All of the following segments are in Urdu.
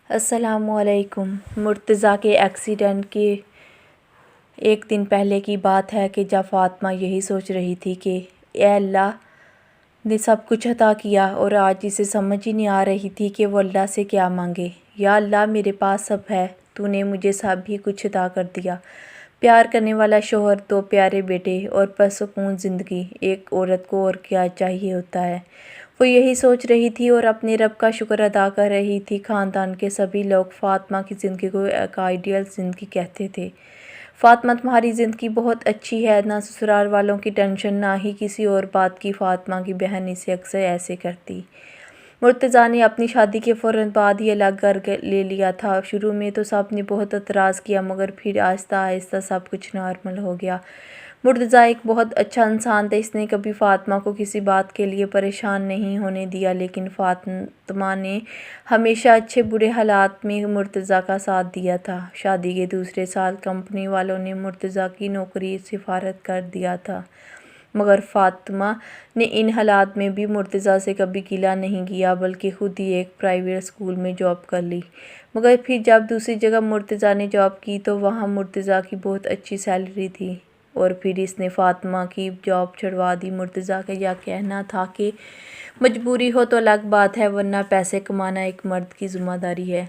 السلام علیکم۔ مرتضیٰ کے ایکسیڈنٹ کے ایک دن پہلے کی بات ہے کہ جب فاطمہ یہی سوچ رہی تھی کہ اے اللہ نے سب کچھ عطا کیا اور آج اسے سمجھ ہی نہیں آ رہی تھی کہ وہ اللہ سے کیا مانگے۔ یا اللہ، میرے پاس سب ہے، تو نے مجھے سب ہی کچھ عطا کر دیا۔ پیار کرنے والا شوہر، 2 پیارے بیٹے اور پرسکون زندگی، ایک عورت کو اور کیا چاہیے ہوتا ہے۔ وہ یہی سوچ رہی تھی اور اپنے رب کا شکر ادا کر رہی تھی۔ خاندان کے سبھی لوگ فاطمہ کی زندگی کو ایک آئیڈیل زندگی کہتے تھے۔ فاطمہ، تمہاری زندگی بہت اچھی ہے، نہ سسرال والوں کی ٹینشن، نہ ہی کسی اور بات کی۔ فاطمہ کی بہن اسے اکثر ایسے کرتی۔ مرتضیٰ نے اپنی شادی کے فوراً بعد ہی الگ گھر لے لیا تھا۔ شروع میں تو سب نے بہت اعتراض کیا، مگر پھر آہستہ آہستہ سب کچھ نارمل ہو گیا۔ مرتضیٰ ایک بہت اچھا انسان تھا، اس نے کبھی فاطمہ کو کسی بات کے لیے پریشان نہیں ہونے دیا، لیکن فاطمہ نے ہمیشہ اچھے برے حالات میں مرتضیٰ کا ساتھ دیا تھا۔ شادی کے دوسرے سال کمپنی والوں نے مرتضیٰ کی نوکری سفارت کر دیا تھا، مگر فاطمہ نے ان حالات میں بھی مرتضیٰ سے کبھی گلہ نہیں کیا، بلکہ خود ہی ایک پرائیویٹ اسکول میں جاب کر لی۔ مگر پھر جب دوسری جگہ مرتضیٰ نے جاب کی تو وہاں مرتضیٰ کی بہت اچھی سیلری تھی، اور پھر اس نے فاطمہ کی جاب چھڑوا دی۔ مرتضیٰ کا یہ کہنا تھا کہ مجبوری ہو تو الگ بات ہے، ورنہ پیسے کمانا ایک مرد کی ذمہ داری ہے۔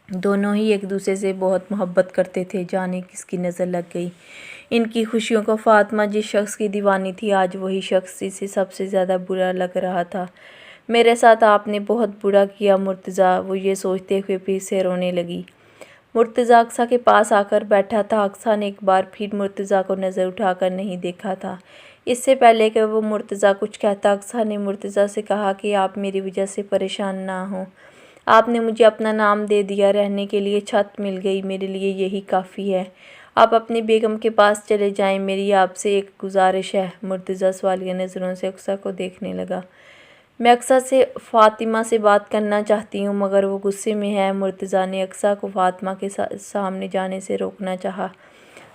دونوں ہی ایک دوسرے سے بہت محبت کرتے تھے، جانے کس کی نظر لگ گئی ان کی خوشیوں کو۔ فاطمہ جس شخص کی دیوانی تھی، آج وہی شخص اسے سب سے زیادہ برا لگ رہا تھا۔ میرے ساتھ آپ نے بہت برا کیا مرتضیٰ، وہ یہ سوچتے ہوئے پھر سے رونے لگی۔ مرتضیٰ اقصیٰ کے پاس آ کر بیٹھا تھا۔ اقصیٰ نے ایک بار پھر مرتضیٰ کو نظر اٹھا کر نہیں دیکھا تھا۔ اس سے پہلے کہ وہ مرتضیٰ کچھ کہتا، اقصیٰ نے مرتضیٰ سے کہا کہ آپ میری وجہ سے پریشان نہ ہوں۔ آپ نے مجھے اپنا نام دے دیا، رہنے کے لیے چھت مل گئی، میرے لیے یہی کافی ہے۔ آپ اپنی بیگم کے پاس چلے جائیں، میری آپ سے ایک گزارش ہے۔ مرتضیٰ سوالیہ نظروں سے اقصیٰ کو دیکھنے لگا۔ میں اقصیٰ سے فاطمہ سے بات کرنا چاہتی ہوں، مگر وہ غصے میں ہے۔ مرتضیٰ نے اقصیٰ کو فاطمہ کے سامنے جانے سے روکنا چاہا۔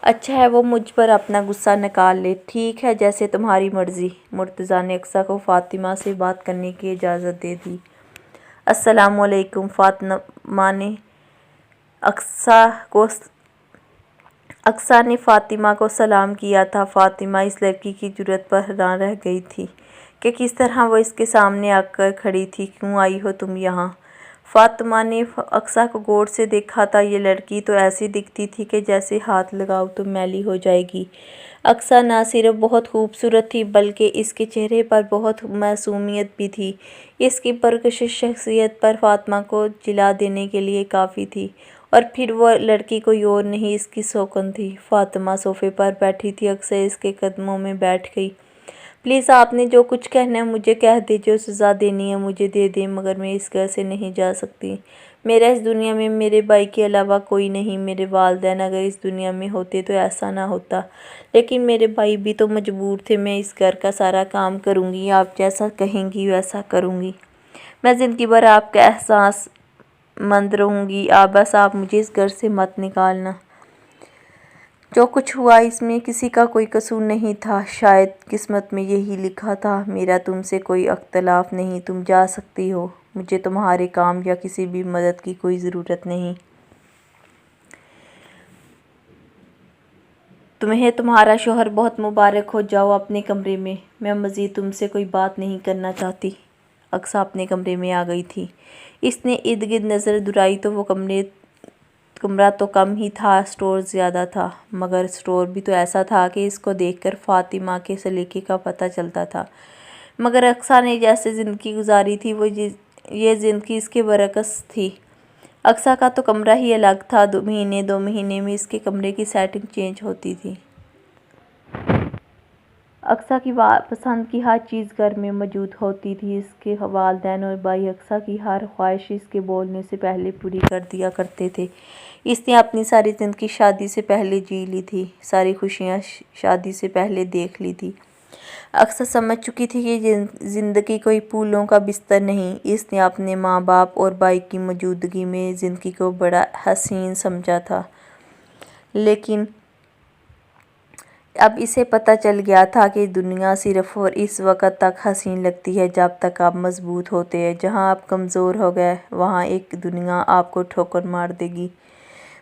اچھا ہے، وہ مجھ پر اپنا غصہ نکال لے۔ ٹھیک ہے، جیسے تمہاری مرضی۔ مرتضیٰ نے اقصیٰ کو فاطمہ سے بات کرنے کی اجازت دے دی۔ السلام علیکم۔ فاطمہ نے اقصیٰ نے فاطمہ کو سلام کیا تھا۔ فاطمہ اس لڑکی کی جرأت پر حیران رہ گئی تھی کہ کس طرح وہ اس کے سامنے آ کر کھڑی تھی۔ کیوں آئی ہو تم یہاں؟ فاطمہ نے اقصیٰ کو غور سے دیکھا تھا۔ یہ لڑکی تو ایسی دکھتی تھی کہ جیسے ہاتھ لگاؤ تو میلی ہو جائے گی۔ اقصیٰ نہ صرف بہت خوبصورت تھی، بلکہ اس کے چہرے پر بہت معصومیت بھی تھی۔ اس کی پرکشش شخصیت پر فاطمہ کو جلا دینے کے لیے کافی تھی، اور پھر وہ لڑکی کوئی اور نہیں، اس کی سوکن تھی۔ فاطمہ صوفے پر بیٹھی تھی، اقصیٰ اس کے قدموں میں بیٹھ گئی۔ پلیز، آپ نے جو کچھ کہنا ہے مجھے کہہ دیں، جو سزا دینی ہے مجھے دے دیں، مگر میں اس گھر سے نہیں جا سکتی۔ میرا اس دنیا میں میرے بھائی کے علاوہ کوئی نہیں۔ میرے والدین اگر اس دنیا میں ہوتے تو ایسا نہ ہوتا، لیکن میرے بھائی بھی تو مجبور تھے۔ میں اس گھر کا سارا کام کروں گی، آپ جیسا کہیں گی ویسا کروں گی۔ میں زندگی بھر آپ کا احساس مند رہوں گی، بس آپ مجھے اس گھر سے مت نکالنا۔ جو کچھ ہوا اس میں کسی کا کوئی قصور نہیں تھا، شاید قسمت میں یہی لکھا تھا۔ میرا تم سے کوئی اختلاف نہیں، تم جا سکتی ہو۔ مجھے تمہارے کام یا کسی بھی مدد کی کوئی ضرورت نہیں۔ تمہیں تمہارا شوہر بہت مبارک ہو، جاؤ اپنے کمرے میں، میں مزید تم سے کوئی بات نہیں کرنا چاہتی۔ اقصیٰ اپنے کمرے میں آ گئی تھی۔ اس نے ارد گرد نظر دوڑائی تو وہ کمرہ تو کم ہی تھا، اسٹور زیادہ تھا، مگر اسٹور بھی تو ایسا تھا کہ اس کو دیکھ کر فاطمہ کے سلیقے کا پتہ چلتا تھا۔ مگر اقصیٰ نے جیسے زندگی گزاری تھی، وہ یہ زندگی اس کے برعکس تھی۔ اقصیٰ کا تو کمرہ ہی الگ تھا، 2 مہینے میں اس کے کمرے کی سیٹنگ چینج ہوتی تھی۔ اقصیٰ کی پسند کی ہر چیز گھر میں موجود ہوتی تھی۔ اس کے والدین اور بھائی اقصیٰ کی ہر خواہش اس کے بولنے سے پہلے پوری کر دیا کرتے تھے۔ اس نے اپنی ساری زندگی شادی سے پہلے جی لی تھی، ساری خوشیاں شادی سے پہلے دیکھ لی تھی۔ اقصیٰ سمجھ چکی تھی کہ زندگی کوئی پھولوں کا بستر نہیں۔ اس نے اپنے ماں باپ اور بھائی کی موجودگی میں زندگی کو بڑا حسین سمجھا تھا، لیکن اب اسے پتہ چل گیا تھا کہ دنیا صرف اور اس وقت تک حسین لگتی ہے جب تک آپ مضبوط ہوتے ہیں۔ جہاں آپ کمزور ہو گئے وہاں ایک دنیا آپ کو ٹھوکر مار دے گی۔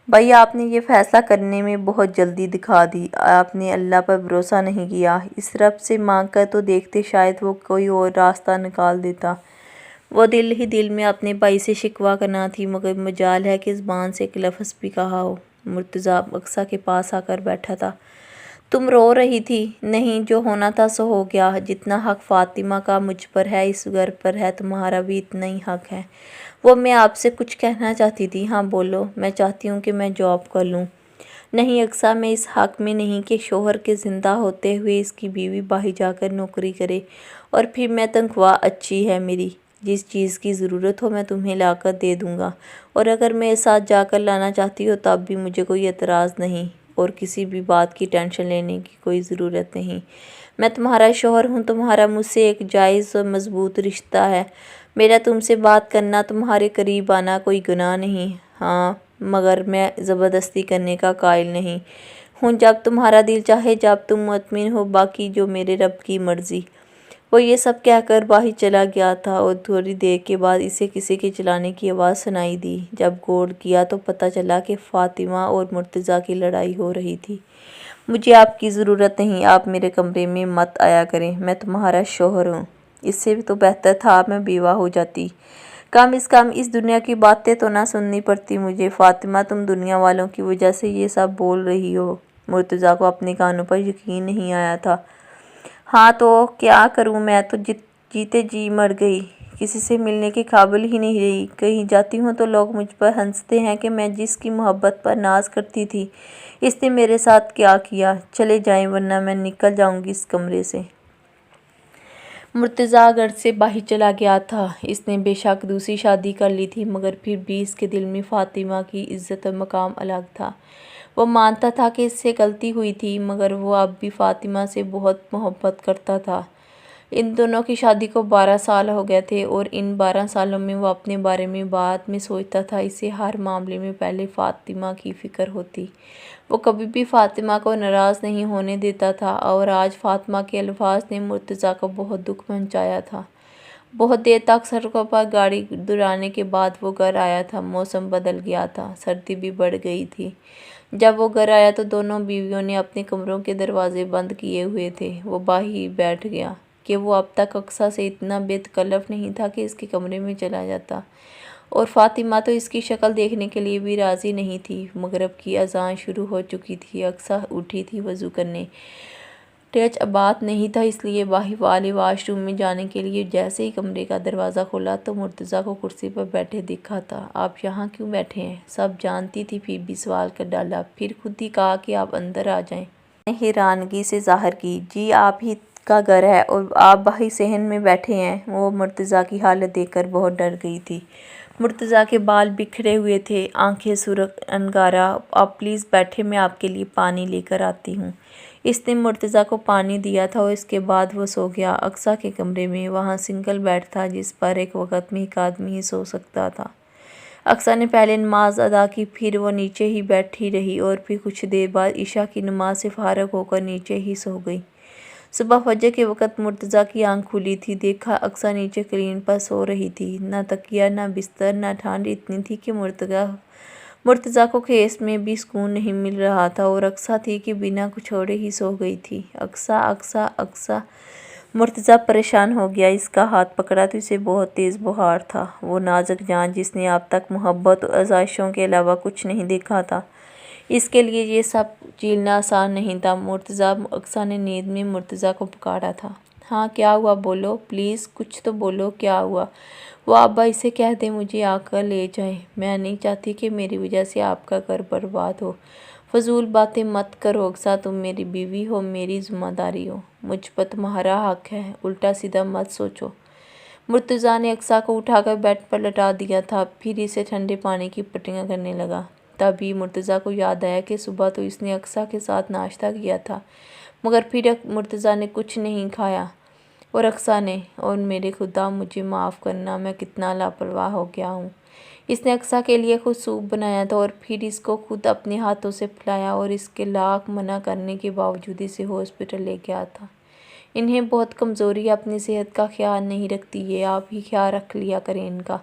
بھائی آپ نے یہ فیصلہ کرنے میں بہت جلدی دکھا دی۔ آپ نے اللہ پر بھروسہ نہیں کیا۔ اس رب سے مانگ کر تو دیکھتے، شاید وہ کوئی اور راستہ نکال دیتا۔ وہ دل ہی دل میں اپنے بھائی سے شکوہ کرنا تھی، مگر مجال ہے کہ زبان سے ایک لفظ بھی کہا ہو۔ مرتضیٰ اقصیٰ کے پاس آ کر بیٹھا تھا۔ تم رو رہی تھی؟ نہیں، جو ہونا تھا سو ہو گیا۔ جتنا حق فاطمہ کا مجھ پر ہے، اس گھر پر ہے، تمہارا بھی اتنا ہی حق ہے۔ وہ میں آپ سے کچھ کہنا چاہتی تھی۔ ہاں بولو۔ میں چاہتی ہوں کہ میں جاب کر لوں۔ نہیں اقصیٰ، میں اس حق میں نہیں کہ شوہر کے زندہ ہوتے ہوئے اس کی بیوی باہر جا کر نوکری کرے، اور پھر میں تنخواہ اچھی ہے میری، جس چیز کی ضرورت ہو میں تمہیں لا کر دے دوں گا، اور اگر میرے ساتھ جا کر لانا چاہتی ہو تب بھی مجھے کوئی اعتراض نہیں، اور کسی بھی بات کی ٹینشن لینے کی کوئی ضرورت نہیں۔ میں تمہارا شوہر ہوں، تمہارا مجھ سے ایک جائز اور مضبوط رشتہ ہے۔ میرا تم سے بات کرنا، تمہارے قریب آنا کوئی گناہ نہیں۔ ہاں مگر میں زبردستی کرنے کا قائل نہیں ہوں، جب تمہارا دل چاہے، جب تم مطمئن ہو، باقی جو میرے رب کی مرضی۔ وہ یہ سب کہہ کر باہر چلا گیا تھا، اور تھوڑی دیر کے بعد اسے کسی کے چلانے کی آواز سنائی دی۔ جب غور کیا تو پتہ چلا کہ فاطمہ اور مرتضیٰ کی لڑائی ہو رہی تھی۔ مجھے آپ کی ضرورت نہیں، آپ میرے کمرے میں مت آیا کریں، میں تمہارا شوہر ہوں۔ اس سے تو بہتر تھا میں بیوہ ہو جاتی، کم از کم اس دنیا کی باتیں تو نہ سننی پڑتی مجھے۔ فاطمہ، تم دنیا والوں کی وجہ سے یہ سب بول رہی ہو۔ مرتضیٰ کو اپنے کانوں پر یقین نہیں آیا تھا۔ ہاں تو کیا کروں، میں تو جیتے جی مر گئی، کسی سے ملنے کے قابل ہی نہیں رہی۔ کہیں جاتی ہوں تو لوگ مجھ پر ہنستے ہیں کہ میں جس کی محبت پر ناز کرتی تھی اس نے میرے ساتھ کیا کیا۔ چلے جائیں ورنہ میں نکل جاؤں گی اس کمرے سے۔ مرتضیٰ گھر سے باہر چلا گیا تھا۔ اس نے بے شک دوسری شادی کر لی تھی، مگر پھر بھی اس کے دل میں فاطمہ کی عزت اور مقام الگ تھا۔ وہ مانتا تھا کہ اس سے غلطی ہوئی تھی، مگر وہ اب بھی فاطمہ سے بہت محبت کرتا تھا۔ ان دونوں کی شادی کو 12 سال ہو گئے تھے، اور ان 12 سالوں میں وہ اپنے بارے میں بعد میں سوچتا تھا، اسے ہر معاملے میں پہلے فاطمہ کی فکر ہوتی۔ وہ کبھی بھی فاطمہ کو ناراض نہیں ہونے دیتا تھا، اور آج فاطمہ کے الفاظ نے مرتضیٰ کو بہت دکھ پہنچایا تھا۔ بہت دیر تک سڑکوں پر گاڑی دوڑانے کے بعد وہ گھر آیا تھا۔ موسم بدل گیا تھا، سردی بھی بڑھ گئی تھی۔ جب وہ گھر آیا تو دونوں بیویوں نے اپنے کمروں کے دروازے بند کیے ہوئے تھے۔ وہ باہر بیٹھ گیا کہ وہ اب تک اقصیٰ سے اتنا بے تکلف نہیں تھا کہ اس کے کمرے میں چلا جاتا، اور فاطمہ تو اس کی شکل دیکھنے کے لیے بھی راضی نہیں تھی۔ مغرب کی اذان شروع ہو چکی تھی۔ اقصیٰ اٹھی تھی وضو کرنے۔ ٹچ ابات نہیں تھا، اس لیے باہر والے واش روم میں جانے کے لیے جیسے ہی کمرے کا دروازہ کھولا تو مرتضیٰ کو کرسی پر بیٹھے دیکھا تھا۔ آپ یہاں کیوں بیٹھے ہیں؟ سب جانتی تھی، پھر بھی سوال کر ڈالا، پھر خود ہی کہا کہ آپ اندر آ جائیں۔ نے حیرانگی سے ظاہر کی، جی آپ ہی کا گھر ہے اور آپ باہر صحن میں بیٹھے ہیں۔ وہ مرتضیٰ کی حالت دیکھ کر بہت ڈر گئی تھی۔ مرتضیٰ کے بال بکھرے ہوئے تھے، آنکھیں سرخ انگارہ۔ آپ پلیز بیٹھیں، میں آپ کے لیے پانی لے کر آتی ہوں۔ اس نے مرتضیٰ کو پانی دیا تھا، اور اس کے بعد وہ سو گیا اقصیٰ کے کمرے میں۔ وہاں سنگل بیڈ تھا جس پر ایک وقت میں ایک آدمی ہی سو سکتا تھا۔ اقصیٰ نے پہلے نماز ادا کی، پھر وہ نیچے ہی بیٹھی رہی، اور پھر کچھ دیر بعد عشاء کی نماز سے فارغ ہو کر نیچے ہی سو گئی۔ صبح فجر کے وقت مرتضیٰ کی آنکھ کھلی تھی، دیکھا اقصیٰ نیچے قالین پر سو رہی تھی۔ نہ تکیہ، نہ بستر، نہ ٹھنڈ اتنی تھی کہ مرتضیٰ کو کھیس میں بھی سکون نہیں مل رہا تھا، اور اقصیٰ تھی کہ بنا کچھ اوڑھے ہی سو گئی تھی۔ اقصیٰ اقصیٰ اقصیٰ! مرتضیٰ پریشان ہو گیا۔ اس کا ہاتھ پکڑا تو اسے بہت تیز بخار تھا۔ وہ نازک جان جس نے اب تک محبت اور آزائشوں کے علاوہ کچھ نہیں دیکھا تھا، اس کے لیے یہ سب جھیلنا آسان نہیں تھا۔ مرتضیٰ! اقصیٰ نے نیند میں مرتضیٰ کو پکارا تھا۔ ہاں کیا ہوا؟ بولو پلیز، کچھ تو بولو، کیا ہوا؟ وہ ابا اسے کہہ دیں مجھے آ کر لے جائیں، میں نہیں چاہتی کہ میری وجہ سے آپ کا گھر برباد ہو۔ فضول باتیں مت کرو اقصیٰ، تم میری بیوی ہو، میری ذمہ داری ہو، مجھ پر تمہارا حق ہے، الٹا سیدھا مت سوچو۔ مرتضیٰ نے اقصیٰ کو اٹھا کر بیڈ پر لٹا دیا تھا، پھر اسے ٹھنڈے پانی کی پٹیاں کرنے لگا۔ تبھی مرتضیٰ کو یاد آیا کہ صبح تو اس نے اقصیٰ کے ساتھ ناشتہ کیا تھا، مگر پھر مرتضیٰ نے کچھ نہیں کھایا، اور اقصیٰ نے، اور میرے خدا مجھے معاف کرنا، میں کتنا لاپرواہ ہو گیا ہوں۔ اس نے اقصیٰ کے لیے خود سوپ بنایا تھا اور پھر اس کو خود اپنے ہاتھوں سے پلایا اور اس کے لاکھ منع کرنے کے باوجود اسے ہاسپٹل لے گیا تھا۔ انہیں بہت کمزوری ہے، اپنی صحت کا خیال نہیں رکھتی، یہ آپ ہی خیال رکھ لیا کریں ان کا۔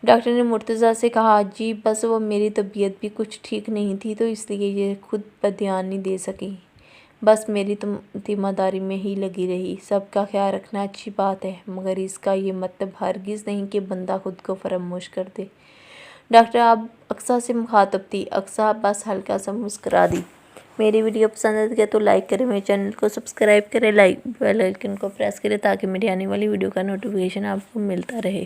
ڈاکٹر نے مرتضیٰ سے کہا، جی بس وہ میری طبیعت بھی کچھ ٹھیک نہیں تھی تو اس لیے یہ خود پر دھیان نہیں دے سکی، بس میری ذمہ داری میں ہی لگی رہی۔ سب کا خیال رکھنا اچھی بات ہے، مگر اس کا یہ مطلب ہرگز نہیں کہ بندہ خود کو فراموش کر دے۔ ڈاکٹر اب اقصیٰ سے مخاطب تھی۔ اقصیٰ بس ہلکا سا مسکرا دی۔ میری ویڈیو پسند ہے تو لائک کریں، میرے چینل کو سبسکرائب کریں، بیل آئیکن کو پریس کریں تاکہ میری آنے والی ویڈیو کا نوٹیفیکیشن آپ کو ملتا رہے۔